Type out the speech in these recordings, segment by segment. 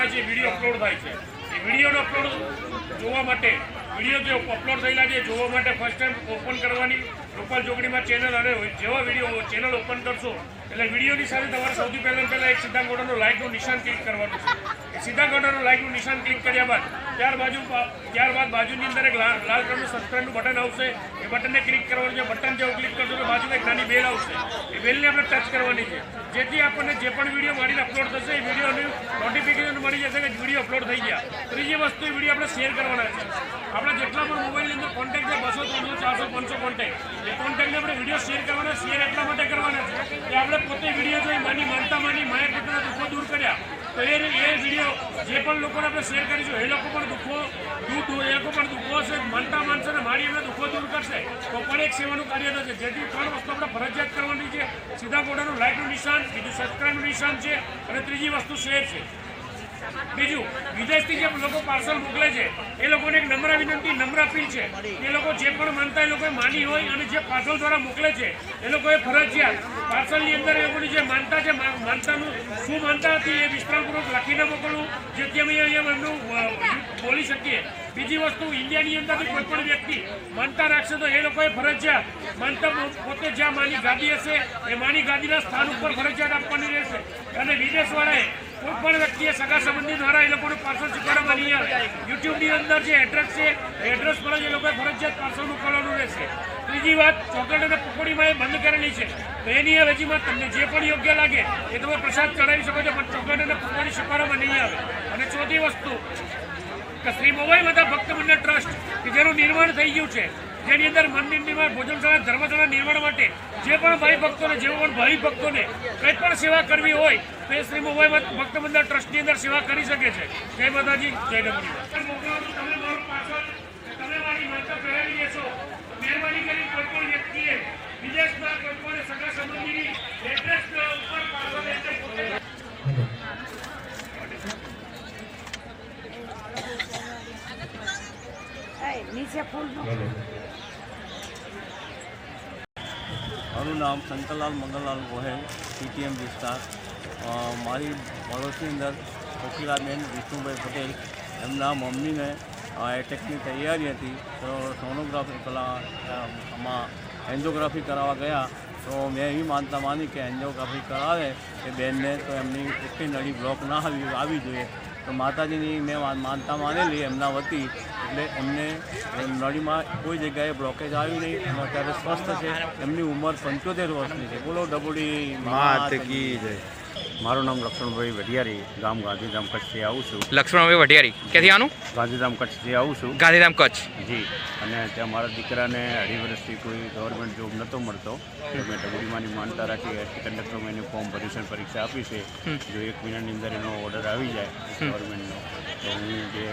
થાય છે video upload થાય છે એ વિડીયોનો અપલોડ જોવા માટે વિડીયો જે અપલોડ થયેલા છે જોવા માટે ફર્સ્ટ ટાઈમ ઓપન કરવાની લોકલ જોગણીમાં ચેનલ અને જેવા વિડીયો ચેનલ ઓપન કરશો એટલે વિડીયોની સાથે તમારે સૌથી પહેલાં એક સીધા ગોળાનું લાઇકનું નિશાન ક્લિક કરવાનું છે એ સીધા ગોળાનું લાઇકનું નિશાન ક્લિક કર્યા બાદ ત્યારબાદ બાજુની અંદર એક લાલ કલરનું સબસ્ક્રાઇબનું બટન આવશે એ બટનને ક્લિક કરવાનું છે બટન જેવું ક્લિક કરશો તો બાજુમાં એક નાની બેલ આવશે એ બેલને આપણે ટચ કરવાની છે જેથી આપણને જે પણ વિડીયો મારીને અપલોડ થશે એ વિડીયોનું નોટિફિકેશન મળી જશે કે વિડીયો અપલોડ થઈ ગયા. ત્રીજી વસ્તુ એ વિડીયો આપણે શેર કરવાના છે. આપણા જેટલા પણ મોબાઈલની અંદર કોન્ટેક્ટ છે 200 300 400 500 કોન્ટેક્ટ એ કોન્ટેક્ટને આપણે વિડીયો શેર કરવાના શેર એટલા માટે કરવાના છે કે આપણે પોતે વિડીયો જોઈ માની માયા કેટલા દુઃખો દૂર કર્યા તો એ વિડીયો જે પણ લોકોને આપણે શેર કરીશું એ લોકો પણ દુઃખો હશે માનતા માનશે ને મારી એમને દુઃખો દૂર કરશે તો પણ એક સેવાનું કાર્ય થશે. જેથી 3 વસ્તુ આપણે ફરજિયાત કરવાની છે. સીધા ગોળાનું લાઇકનું નિશાન, બીજું સબસ્ક્રાઇબનું નિશાન છે અને ત્રીજી વસ્તુ શેર છે. બીજું વિદેશથી જે લોકો પાર્સલ મોકલે છે એ લોકોને એક નમ્ર વિનંતી નમ્ર અપીલ છે એ લોકો જે પણ માનતા એ લોકોએ માની હોય અને જે પાર્સલ દ્વારા મોકલે છે એ લોકોએ ફરજિયાત પાર્સલની અંદર એ લોકોની જે માનતા છે માનતાનું શું માનતા હતી એ વિસ્તારપૂર્વક લખીને મોકલવું જેથી અમે અહીંયા એમનું બોલી શકીએ. બીજી વસ્તુ ઇન્ડિયાની અંદરથી કોઈ પણ વ્યક્તિ માનતા રાખશે તો એ લોકોએ ફરજિયાત માનતા પોતે જ્યાં માની ગાદી હશે એ માની ગાદીના સ્થાન ઉપર ફરજિયાત આપવાની રહેશે. અને વિદેશવાળાએ કોઈ પણ વ્યક્તિએ સગા સંબંધી દ્વારા એ લોકોને પાર્સલ ચૂકવવામાં નહીં આવે. યુટ્યુબની અંદર જે એડ્રેસ છે એ એડ્રેસ પર જ એ લોકોએ ફરજિયાત પાર્સલ મોકલવાનું રહેશે. ત્રીજી વાત ચોકલેટ અને પકોડીમાં એ બંધ કરેલી છે તો એની અવેજીમાં તમને જે પણ યોગ્ય લાગે એ તમે પ્રસાદ ચડાવી શકો છો પણ ચોકલેટ અને પકોડી સ્વીકારવામાં નહીં આવે. અને ચોથી વસ્તુ કે શ્રી મોવાઈ માતા ભક્ત મંડળ ટ્રસ્ટ કે જેનું નિર્માણ થઈ ગયું છે જેની અંદર મંદિર નિર્માણ ભોજનશાળા ધર્મશાળા નિર્માણ માટે જે પણ ભાઈ ભક્તોને જે પણ ભાવિ ભક્તોને કંઈ પણ સેવા કરવી હોય તો એ શ્રી મોવાઈ ભક્ત મંડળ ટ્રસ્ટની અંદર સેવા કરી શકે છે. જય માતાજી, જય ડમરી. તમે મારી માતા પહેરાવી દેશો મહેરબાની કરી કોઈ પણ વ્યક્તિએ વિદેશમાં કોઈ પણ સગા સંબંધીની એડ્રેસ ઉપર પાર્સલ મારું નામ શંકરલાલ મંગલલાલ ગોહેલ, PTM વિસ્તાર. મારી પડોશની અંદર કોકિલાબેન વિષ્ણુભાઈ પટેલ એમના મમ્મીને એટેકની તૈયારી હતી તો સોનોગ્રાફી આમાં એન્જિયોગ્રાફી કરાવવા ગયા તો મેં એવી માનતા માની કે એન્જિયોગ્રાફી કરાવે એ બેનને તો એમની એટલી નળી બ્લોક ના આવી જોઈએ તો માતાજીની મેં માનતા માનેલી એમના વતી એટલે એમને નળીમાં કોઈ જગ્યાએ બ્લોકેજ આવ્યું નહીં અને અત્યારે સ્વસ્થ છે. એમની ઉંમર 75 વર્ષની છે. બોલો ડબુડી માત કી જય. મારું નામ લક્ષ્મણભાઈ વઢિયારી, ગામ ગાંધીધામ કચ્છથી આવું છું. લક્ષ્મણભાઈ વઢિયારી ક્યાંથી આનું? ગાંધીધામ કચ્છથી આવું છું. ગાંધીધામ કચ્છ જી. અને ત્યાં મારા દીકરાને 2.5 વર્ષથી કોઈ ગવર્મેન્ટ જોબ નહોતો મળતો તો મેં ડબુડીમાંની માનતા રાખી કંડક્ટરમાં એને ફોર્મ ભર્યું, પરીક્ષા આપી છે. જો 1 મહિનાની અંદર એનો ઓર્ડર આવી જાય ગવર્મેન્ટનો તો હું જે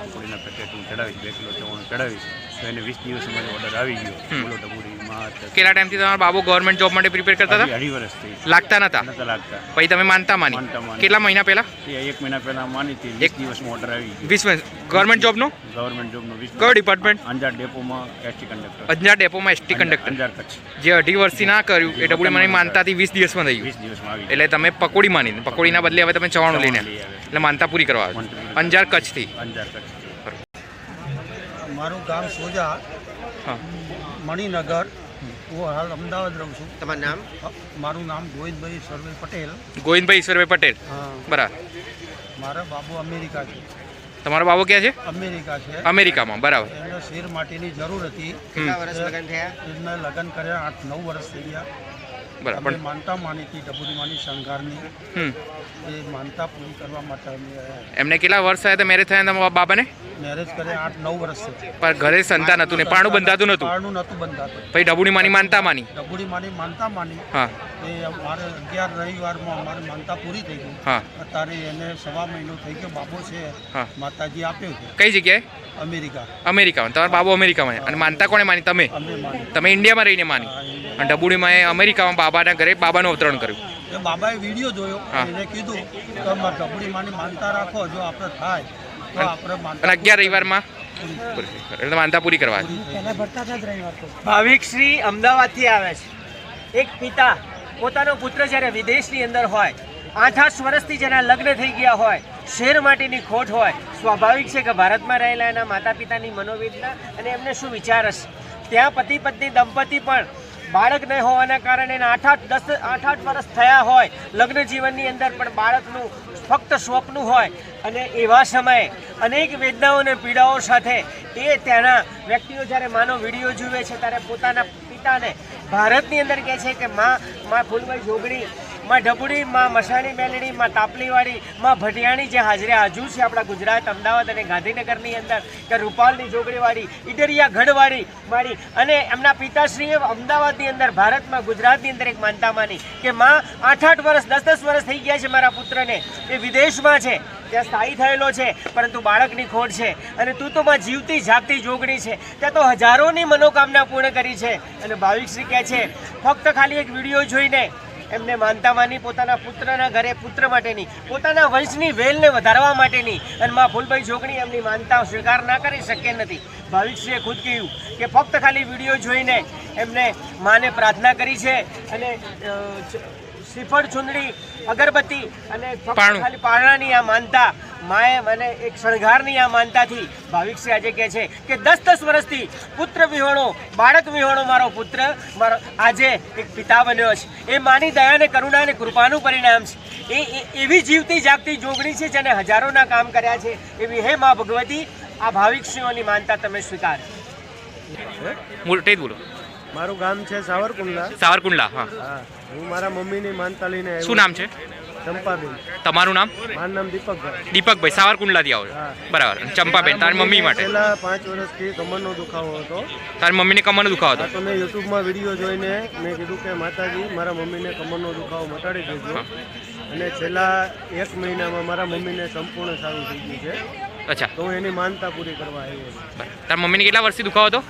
ડબુડીના પેકેટ હું ચડાવીશ 2 કિલો ચવાણું ચડાવીશ તો એને 20 દિવસમાં જ ઓર્ડર આવી ગયો. બોલો ડબુડીમાં. કેટલા ટાઈમથી તમારા બાબુ ગવર્મેન્ટ જોબ માટે પ્રિપેર કરતા હતા? 2.5 વર્ષથી. લાગતા નતા? લાગતા. પછી તમે માનતા માની? કેટલા મહિના પહેલા? 1 મહિના પહેલા માની હતી. 20 દિવસમાં ઓર્ડર આવી ગયો. 20 ગવર્મેન્ટ જોબનો? ગવર્મેન્ટ જોબનો 20. કયો ડિપાર્ટમેન્ટ? અંજાર ડેપોમાં એસટી કંડક્ટર. અંજાર ડેપોમાં એસટી કંડક્ટર. અંજાર કચ્છ. જે 2.5 વર્ષથી ના કર્યું એ ડબુડીમાંની માનતાથી 20 દિવસમાં થઈ ગયું. 20 દિવસમાં આવી. એટલે તમે પકોડી માની, પકોડીના બદલે હવે તમે ચવાણું લઈને એટલે માનતા પૂરી કરવા અંજાર કચ્છથી. અંજાર કચ્છ. મારું ગામ સોજા, મણિનગર. હું હાલ અમદાવાદ રહું છું. તમારું નામ? મારું નામ ગોવિંદભાઈ ઈશ્વરભાઈ પટેલ. ગોવિંદભાઈ ઈશ્વરભાઈ પટેલ. બરાબર. મારા બાબુ અમેરિકા છે. તમારો બાબુ ક્યાં છે? અમેરિકા છે. અમેરિકામાં. બરાબર. એને શેર માટેની જરૂર હતી. કેટલા વર્ષ લગ્ન થયા? એમને લગ્ન કર્યા 8-9 વર્ષ થઈ ગયા. બરાબર. માનતા માની હતી ડબુડીમાંની શણગારની. એ માનતા પૂરી કરવા માટે એમને કેટલા વર્ષ થયા હતા મેરેજ થયા તમારા બાબાને? મેરેજ કર્યા 8-9 વર્ષ છે. પણ ઘરે સંતાન હતું ને પારણું બંધાતું નતું? પારણું નતું બંધાતું. પછી ડબુડીમાંની માનતા માની? ડબુડીમાંની માનતા માની. હા. એ અમારે 11 રવિવારમાં અમારી માનતા પૂરી થઈ ગઈ. હા. અત્યારે એને 1.5 મહિનો થઈ ગયો. બાબો છે માતાજી આપ્યો છે. કઈ જગ્યાએ? અમેરિકા. અમેરિકામાં. તમારા બાબુ અમેરિકામાં. અને માનતા કોણે માની? તમે? તમે ઇન્ડિયામાં રહીને માની અને ડબુડીમાં એ અમેરિકામાં બાબાના ઘરે બાબાનું અવતરણ કર્યું. એ બાબાએ વિડીયો જોયો. એને કીધું કે ડબુડીમાંની માનતા રાખો, જો આપણે થાય તો આપણે માનતા. અને 11 રવિવારમાં એટલે માનતા પૂરી કરવા. ભાવિક શ્રી અમદાવાદથી આવે છે. એક પિતા પોતાનો પુત્ર જ્યારે વિદેશની અંદર હોય 8-8 વર્ષથી જેના લગ્ન થઈ ગયા હોય શેર માટેની ખોટ હોય, સ્વાભાવિક છે કે ભારતમાં રહેલા એના માતા પિતાની મનોવેદના અને એમને શું વિચાર હશે. ત્યાં પતિ પત્ની દંપતી પણ બાળક ન હોવાના કારણે 8-8 વર્ષ થયા હોય, લગ્ન જીવનની અંદર પણ બાળકનું ફક્ત સ્વપ્ન હોય અને એવા સમયે અનેક વેદનાઓ અને પીડાઓ સાથે એ ત્યાંના વ્યક્તિઓ જ્યારે માનો વિડીયો જુએ છે ત્યારે પોતાના પિતાને ભારતની અંદર કહે છે કે માં ફૂલભાઈ જોગણી, માં ઢબુડી, માં મસાણી મેલડી, માં તાપલીવાળી, માં ભટિયાણી જે હાજરે હાજર છે આપણા ગુજરાત, અમદાવાદ અને ગાંધીનગરની અંદર, કે રૂપાલની જોગણીવાળી, ઈડરિયા ગઢવાળી અને એમના પિતાશ્રીએ અમદાવાદની અંદર, ભારતમાં, ગુજરાતની અંદર એક માનતા માની કે માં 8-8 વર્ષ 10-10 વર્ષ થઈ ગયા છે મારા પુત્રને, એ વિદેશમાં છે, ત્યાં સ્થાયી થયેલો છે, પરંતુ બાળકની ખોટ છે અને તું તો માં જીવતી જાગતી જોગણી છે, ત્યાં તો હજારોની મનોકામના પૂર્ણ કરી છે. અને ભાવિકશ્રી કહે છે ફક્ત ખાલી એક વિડીયો જોઈને એમને માનતા માની પોતાના પુત્રના ઘરે પુત્ર માટેની, પોતાના વંશની વેલને વધારવા માટેની, અને માં ફૂલભાઈ જોગણી એમની માનતા સ્વીકાર ના કરી શકે નથી. ભાવિકશ્રીએ ખુદ કહ્યું કે ફક્ત ખાલી વિડીયો જોઈને એમને માને પ્રાર્થના કરી છે અને શ્રીફળ, ચુંદડી, અગરબત્તી અને ફક્ત ખાલી પારણાની આ માનતા, માએ મને એક શણગારની આ માનતાથી ભાવિકશ્રી આજે કહે છે કે 10-10 વર્ષથી પુત્ર વિહોણો, બાળક વિહોણો મારો પુત્ર મારો આજે એક પિતા બન્યો છે. એ માની દયા અને કરુણા અને કૃપાનું પરિણામ છે. એ એવી જીવતી જાગતી જોગણી છે જેને હજારોના કામ કર્યા છે. એવી હે મા ભગવતી, આ ભાવિકશ્રીઓની માનતા તમે સ્વીકાર. બોલો. મારું ગામ છે સાવરકુંડલા. સાવરકુંડલા. હા, હું મારા મમ્મીની માનતા લઈને આવ્યો. શું નામ છે ચંપાબેન. તમારું નામ? મારું નામ દીપકભાઈ. દીપકભાઈ, સાવરકુંડલાથી આવો છો? બરાબર. અને ચંપાબેન, તારી મમ્મી માટે? છેલ્લા 5 વર્ષથી કમરનો દુખાવો હતો. તારી મમ્મીને કમરનો દુખાવો હતો? તો મેં યુટ્યુબમાં વિડીયો જોઈને મેં કીધું કે માતાજી મારા મમ્મીને કમરનો દુખાવો મટાડી દેજો. અને છેલ્લા 1 મહિનામાં મારા મમ્મીને સંપૂર્ણ સારું થઈ ગયું છે. અચ્છા. તો હું એની માનતા પૂરી કરવા આવ્યો છું. તારી મમ્મીને કેટલા વર્ષથી દુખાવો હતો?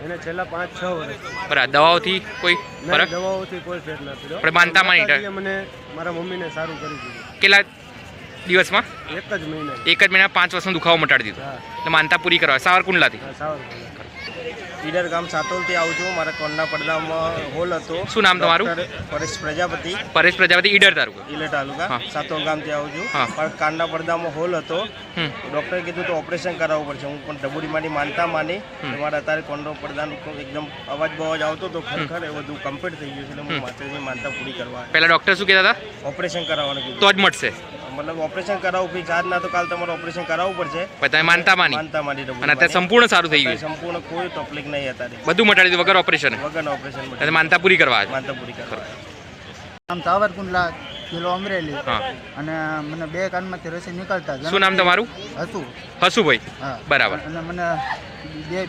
એને છેલ્લા 5-6 વર્ષ. બરાબર. દવાઓથી કોઈ ફરક? દવાઓથી કોઈ ફેર ના પડ્યો. આપણે માનતા માની મને મારા મમ્મીને સારું કરી દીધું. કેટલા દિવસમાં? 1 જ મહિના. 1 જ મહિના 5 વર્ષનો દુખાવો મટાડી દીધો. એટલે માનતા પૂરી કરવા સાવરકુંડલાથી. ઈડર ગામ સાતોલથી આવું છું. મારા કોણના પડદામાં હોલ હતો. શું નામ તમારું? પરેશ પ્રજાપતિ. પરેશ પ્રજાપતિ, ઈડર તાલુકા? ઈડર તાલુકા, સાતોલ ગામથી આવું છું. હા. પણ કાનના પડદામાં હોલ હતો. ડૉક્ટરે કીધું તો ઓપરેશન કરાવવું પડશે. હું પણ ઢબુડીમાંની માનતા માની. મારા અત્યારે કોણનો પડદાનો એકદમ અવાજ બવાજ આવતો તો ખરેખર એ બધું કમ્પ્લીટ થઈ ગયું છે. એટલે હું માતાજીની માનતા પૂરી કરવા. પહેલા ડૉક્ટર શું કહેતા હતા? ઓપરેશન કરાવવાનું કીધું તો જ મળશે. મતલબ ઓપરેશન કરાવવું ફિક્સ, આજ ના તો કાલ તમારે ઓપરેશન કરાવવું પડશે. પછી તમે માનતા માની? માનતા માની. અને અત્યારે સંપૂર્ણ સારું થઈ ગયું? સંપૂર્ણ કોઈ તકલીફ નહીં અત્યારે. બધું મટાડી દીધું વગર ઓપરેશન? વગર ઓપરેશન. એટલે માનતા પૂરી કરવા? માનતા પૂરી કરવા. નામ સાવરકુંડલા, જિલ્લો અમરેલી. હા. અને મને 2 કાનમાંથી રસી નીકળતા. શું નામ તમારું? હસુભાઈ. હા. બરાબર. અને મને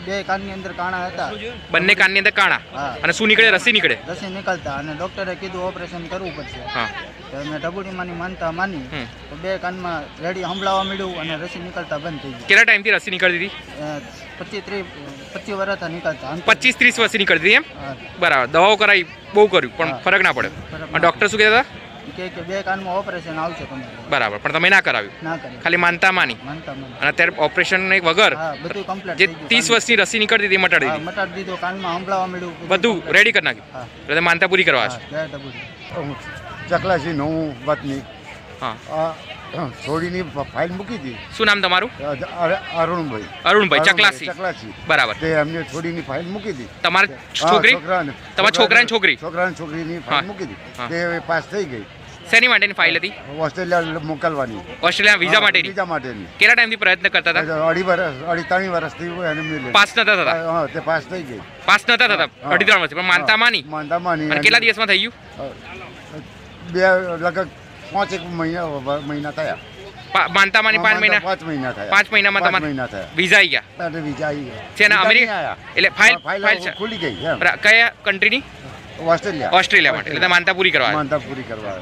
બે કાનની અંદર કાણા હતા. બંને કાનની અંદર કાણા? હા. અને શું નીકળે? રસી નીકળે? રસી નીકળતા અને ડોક્ટરે કીધું ઓપરેશન કરવું પડશે. હા. તો મેં ઢબુડીમાંની માનતા માની તો 2 કાનમાં રેડી સંભળાવા મળ્યું અને રસી નીકળતા બંધ થઈ ગઈ. કેટલા ટાઈમથી રસી નીકળતી હતી? 25 વર્ષ નીકળતા. 25-30 વર્ષથી નીકળતી હતી એમ? હા. બરાબર. દવાઓ કરાવી, બહુ કર્યું, પણ ફરક ના પડ્યો. અને ડૉક્ટર શું કહેતા હતા? કે 2 કાનમાં ઓપરેશન આવશે તમને. બરાબર. પણ તમે ના કરાવ્યું? ના કરે. ખાલી માનતા માની? માનતા માની. અને અત્યારે ઓપરેશન વગર હા, બધું કમ્પ્લીટ જે થઈ ગયું. 30 વર્ષની રસી નીકળતી હતી મટાડી દીધી? મટાડી દીધો. કાનમાં સંભળાવા મળ્યું. બધું રેડી કરી નાખ્યું? હા. એટલે માનતા પૂરી કરવા છે? જય ઢબુડી. ચકલાસી હું વતની. હા. છોડીની ફાઇલ મૂકી હતી. શું નામ તમારું? અરુણભાઈ. અરુણભાઈ, ચકલાસી. ચકલાસી. બરાબર. તે એમને છોડીની ફાઇલ મૂકી હતી. તમારી છોકરી? તમારા છોકરાની છોકરી? છોકરીની ફાઇલ મૂકી હતી. તે પાસ થઈ ગઈ. શેની માટેની ફાઇલ હતી? ઓસ્ટ્રેલિયા મોકલવાની. ઓસ્ટ્રેલિયા વિઝા માટેની? વિઝા માટેની. કેટલા ટાઈમથી પ્રયત્ન કરતા હતા? 2.5 વર્ષથી એને મળે. પાસ નતા થતા? હા, તે પાસ થઈ ગઈ. પાસ નતા થતા? 2.5 વર્ષથી. પણ માનતા માની? માનતા માની. અને કેટલા દિવસમાં થઈ ગયું? લગભગ 5 મહિના થયા. માનતા માની 5 મહિના? 5 મહિના થયા. 5 મહિનામાં 5 તમારે મહિના થયા. વિઝા આવી ગયા? વિઝા આવી ગયા. છે ને અમેરિકા? એટલે ફાઇલ ખુલી ગઈ. કયા કન્ટ્રીની? ઓસ્ટ્રેલિયા. ઓસ્ટ્રેલિયા માટે. એટલે માનતા પૂરી કરવા? માનતા પૂરી કરવા.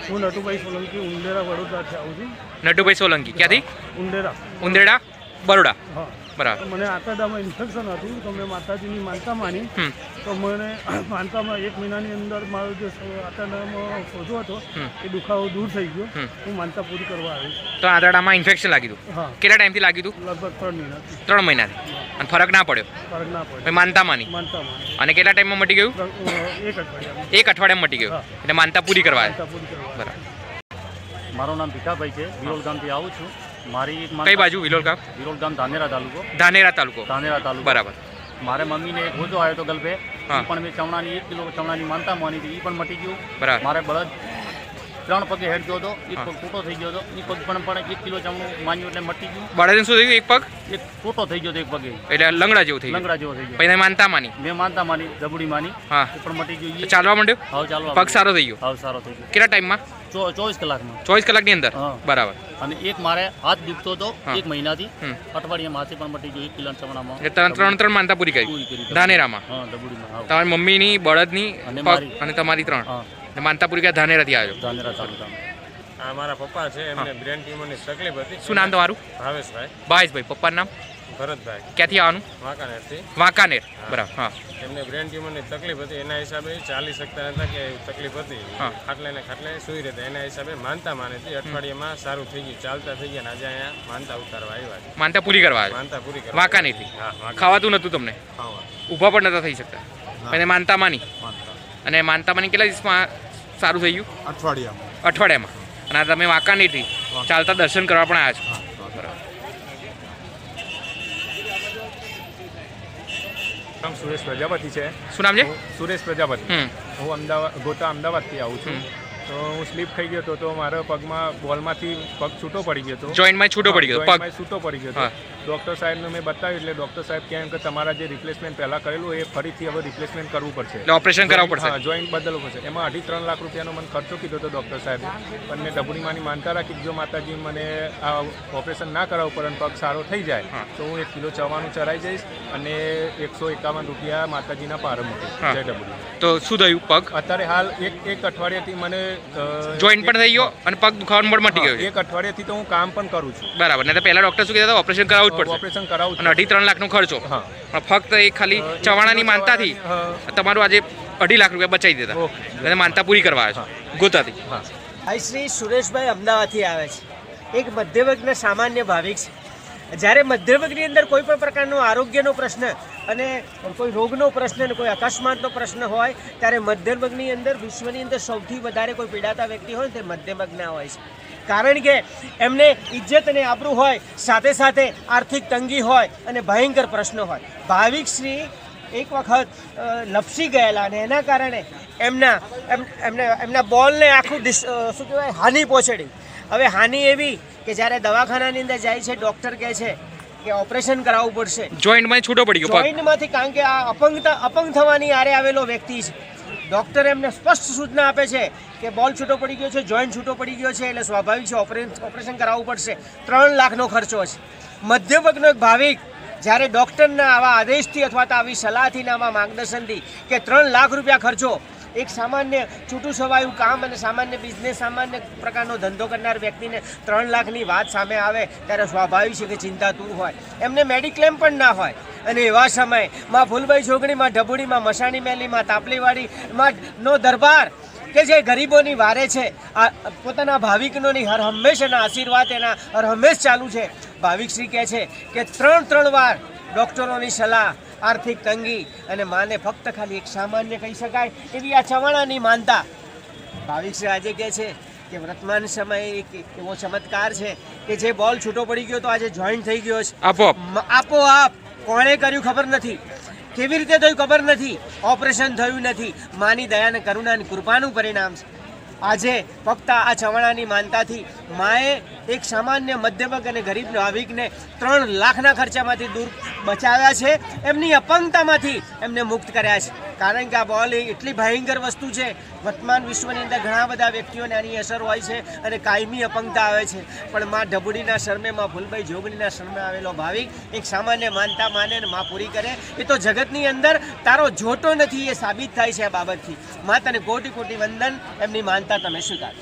હું નટુભાઈ સોલંકી ઉંદેરા વડોદરાથી આવું છું. નટુભાઈ સોલંકી ક્યાંથી? ઉંદેડા, બરોડા. હા. બરાબર. મને આંતરડામાં ઇન્ફેક્શન હતું તો મેં માતાજીની માનતા માની. તો મને માનતામાં 1 મહિનાની અંદર મારો જે આંતરડામાં સોજો હતો એ દુખાવો દૂર થઈ ગયો. હું માનતા પૂરી કરવા આવી. તો આંતરડામાં ઇન્ફેક્શન લાગ્યું હતું? હા. કેટલા ટાઈમથી લાગ્યું હતું? લગભગ 3 મહિનાથી. 3 મહિનાથી. અને ફરક ના પડ્યો? ફરક ના પડે. પછી માનતા માની? માનતા માની. અને કેટલા ટાઈમમાં મટી ગયું? 1 અઠવાડિયામાં. 1 અઠવાડિયામાં મટી ગયું. એટલે માનતા પૂરી કરવા? માનતા પૂરી કરવા. બરાબર. મારું નામ ભીખાભાઈ છે, વિરોલ ગામથી આવું છું. મારી એક કઈ બાજુ વિલોલ ગામ? વિરોલ ગામ ધાનેરા તાલુકો. ધાનેરા તાલુકો. બરાબર. મારે મમ્મીને એક હોજો આવ્યો હતો ગલ્ફે, પણ મેં ચમણાની 1 કિલો ચમણાની માનતા માની હતી, એ પણ મટી ગયું. બરાબર. મારે બળદ 3 પગે હેડ ગયો હતો, એક પગ ટૂટો થઈ ગયો હતો, એ પગ પણ 1 કિલો ચમણું માન્યું એટલે મટી ગયું. બળદને શું થયું? એક પગ એક ટૂટો થઈ ગયો હતો, એક પગે એટલે લંગડા જેવું થઈ ગયું. લંગડા જેવો થઈ ગયો. પછી માનતા માની? મેં માનતા માની, દબુડી માની, હા, એ પણ મટી ગયું. ચાલવા માંડ્યો? હા, ચાલવા. પગ સારો થઈ ગયો? હા, સારો થઈ ગયો. કેટલા ટાઈમમાં? 24 કલાકમાં. 24 કલાકની અંદર? બરાબર. અને એક મારે હાથ દુખતો હતો 1 મહિનાથી, અઠવાડિયા માથે પણ મટી ગયો 1 કિલો ચમણામાં. એટલે ત્રણ માનતા પૂરી કરી ધાનેરામાં? હા, દબુડીમાં. તમારી મમ્મીની, બળદની અને પગ અને તમારી 3 માનતા પૂરી કરી ધાનેરાથી આવ્યો? ધાનેરા તાલુકામાં. આ મારા પપ્પા છે, એમને બ્રેન ટ્યુમરની તકલીફ હતી. શું નામ તમારું? ભાવેશભાઈ. ભાવેશભાઈ. પપ્પાનું નામ? ભરતભાઈ. ક્યાંથી આવવાનું? વાંકાનેરથી. વાંકાનેર. બરાબર. હા. એમને બ્રેન ટ્યુમરની તકલીફ હતી, એના હિસાબે ચાલી શકતા હતા કે તકલીફ હતી, ખાટલે સુઈ રહેતા, એના હિસાબે માનતા માની હતી. અઠવાડિયામાં સારું થઈ ગયું, ચાલતા થઈ ગયા, આજે અહીંયા માનતા ઉતારવા આવ્યા છે. માનતા પૂરી કરવા આવ્યા? માનતા પૂરી કરવા. વાંકાનેરથી? ખાવાતું નહોતું તમને? ઊભા પણ નતા થઈ શકતા? અને માનતા માની? અને માનતા માની કેટલા દિવસમાં સારું થઈ ગયું? અઠવાડિયામાં. અને તમે વાંકાનેરથી ચાલતા દર્શન કરવા પણ આવ્યા છો? નામ સુરેશ પ્રજાપતિ છે. શું નામ છે? સુરેશ પ્રજાપતિ. હું અમદાવાદથી આવું છું. તો હું સ્લીપ થઈ ગયો હતો, તો મારા પગમાં બોલમાંથી પગ છૂટો પડી ગયો હતો. જોઈન્ટમાં છૂટો પડી ગયો? પગ છૂટો પડી ગયો હતો. ડૉક્ટર સાહેબને મેં બતાવ્યું, એટલે ડૉક્ટર સાહેબ કહે કે તમારા જે રિપ્લેસમેન્ટ પહેલાં કરેલું એ ફરીથી હવે રિપ્લેસમેન્ટ કરવું પડશે, એટલે ઓપરેશન કરાવવું પડશે. હા, જોઈન્ટ બદલવું પડશે. એમાં 2.5-3 લાખ રૂપિયાનો મને ખર્ચો કીધો હતો ડૉક્ટર સાહેબે, પણ મેં ડબુડીમાંની માનતા રાખી, જો માતાજી મને આ ઓપરેશન ના કરાવવું પડે, પગ સારો થઈ જાય તો હું 1 કિલો ચવાનું ચરાઈ જઈશ અને 151 રૂપિયા માતાજીના પાર મૂકીશ. જય ડબુડી. તો શું થયું? પગ અત્યારે હાલ એક અઠવાડિયાથી મને જોઈન્ટ પણ થઈ ગયો અને પગ દુખાવાનું પણ મટી ગયું? એક અઠવાડિયાથી તો હું કામ પણ કરું છું. બરાબર. ને તો પહેલા ડોક્ટર શું કહેતા હતા? ઓપરેશન કરાવવું જ પડશે. ઓપરેશન કરાવવું અને 2.5-3 લાખનો ખર્ચો. પણ ફક્ત એ ખાલી ચવાણાની માનતાથી તમારું આજે 2.5 લાખ રૂપિયા બચાવી દેતા. અને માનતા પૂરી કરવા આવ્યા છો ગોતાથી? ભાઈ શ્રી સુરેશભાઈ અમદાવાદથી આવે છે, એક મધ્યવર્ગના સામાન્ય ભાવિક છે. જ્યારે મધ્યવર્ગની અંદર કોઈ પણ પ્રકારનો આરોગ્યનો પ્રશ્ન અને કોઈ રોગનો પ્રશ્ન અને કોઈ અકસ્માતનો પ્રશ્ન હોય, ત્યારે મધ્યવર્ગની અંદર વિશ્વની અંદર સૌથી વધારે કોઈ પીડાતા વ્યક્તિ હોય તે મધ્યવર્ગના હોય છે. કારણ કે એમને ઇજ્જત અને આબરૂ હોય, સાથે સાથે આર્થિક તંગી હોય અને ભયંકર પ્રશ્નો હોય. ભાવિક શ્રી એક વખત લપસી ગયેલા અને એના કારણે એમના બોલને આખું શું કહેવાય હાનિ પહોંચેડી. હવે હાનિ એવી કે જ્યારે દવાખાનાની અંદર જાય છે, ડૉક્ટર કહે છે કે ઓપરેશન કરાવવું પડશે. જોઈન્ટમાં છૂટો પડી ગયો? જોઈન્ટમાંથી, કારણ કે આ અપંગ થવાની આરે આવેલો વ્યક્તિ છે. ડૉક્ટર એમને સ્પષ્ટ સૂચના આપે છે કે બોલ છૂટો પડી ગયો છે, જોઈન્ટ છૂટો પડી ગયો છે, એટલે સ્વાભાવિક છે ઓપરેશન કરાવવું પડશે. 3 લાખનો ખર્ચો છે. મધ્યવર્ગનો એક ભાવિક જ્યારે ડૉક્ટરના આવા આદેશથી અથવા તો આવી સલાહથી ને આવા માર્ગદર્શનથી કે 3 લાખ રૂપિયા ખર્ચો એક સામાન્ય છૂટું છવાયું કામ અને સામાન્ય બિઝનેસ, સામાન્ય પ્રકારનો ધંધો કરનાર વ્યક્તિને 3 લાખની વાત સામે આવે ત્યારે સ્વાભાવિક છે કે ચિંતાતુર હોય. એમને મેડિક્લેમ પણ ના હોય. અને એવા સમયે માં ફૂલભાઈ જોગણીમાં, ઢબુડીમાં, મસાણી મેલીમાં, તાપલીવાડીમાં નો દરબાર કે જે ગરીબોની વારે છે, આ પોતાના ભાવિકનોની હર હંમેશાના આશીર્વાદ એના હર હંમેશ ચાલુ છે. ભાવિક શ્રી કહે છે કે 3 વાર ડૉક્ટરોની સલાહ, આર્થિક તંગી અને માને ફક્ત ખાલી એક સામાન્ય કહી શકાય એવી આ ચવાણાની માનતા. ભાવિક શ્રી આજે કહે છે કે વર્તમાન સમયે એક એવો ચમત્કાર છે કે જે બોલ છૂટો પડી ગયો તો આજે જોઈન્ટ થઈ ગયો છે આપોઆપ. કોણે કર્યું ખબર નથી, કેવી રીતે થયું ખબર નથી, ઓપરેશન થયું નથી. માની દયા અને કરુણા અને કૃપાનું પરિણામ છે. આજે ફક્ત આ ચવાણાની માનતાથી માએ એક સામાન્ય મધ્યવર્ગ અને ગરીબ ભાવિકને 3 લાખના ખર્ચામાંથી દૂર બચાવ્યા છે. એમની અપંગતામાંથી એમને મુક્ત કર્યા છે. કારણ કે આ બોલ એટલી ભયંકર વસ્તુ છે. વર્તમાન વિશ્વની અંદર ઘણા બધા વ્યક્તિઓને આની અસર હોય છે અને કાયમી અપંગતા આવે છે. પણ માં ઢબુડીના શરમે, માં ફૂલભાઈ જોગણીના શરમે આવેલો ભાવિક એક સામાન્ય માનતા માને અને માં પૂરી કરે. એ તો જગતની અંદર તારો જોટો નથી, એ સાબિત થાય છે આ બાબતથી. માં તને કોટી કોટી વંદન. એમની માનતા તમે સ્વીકાર.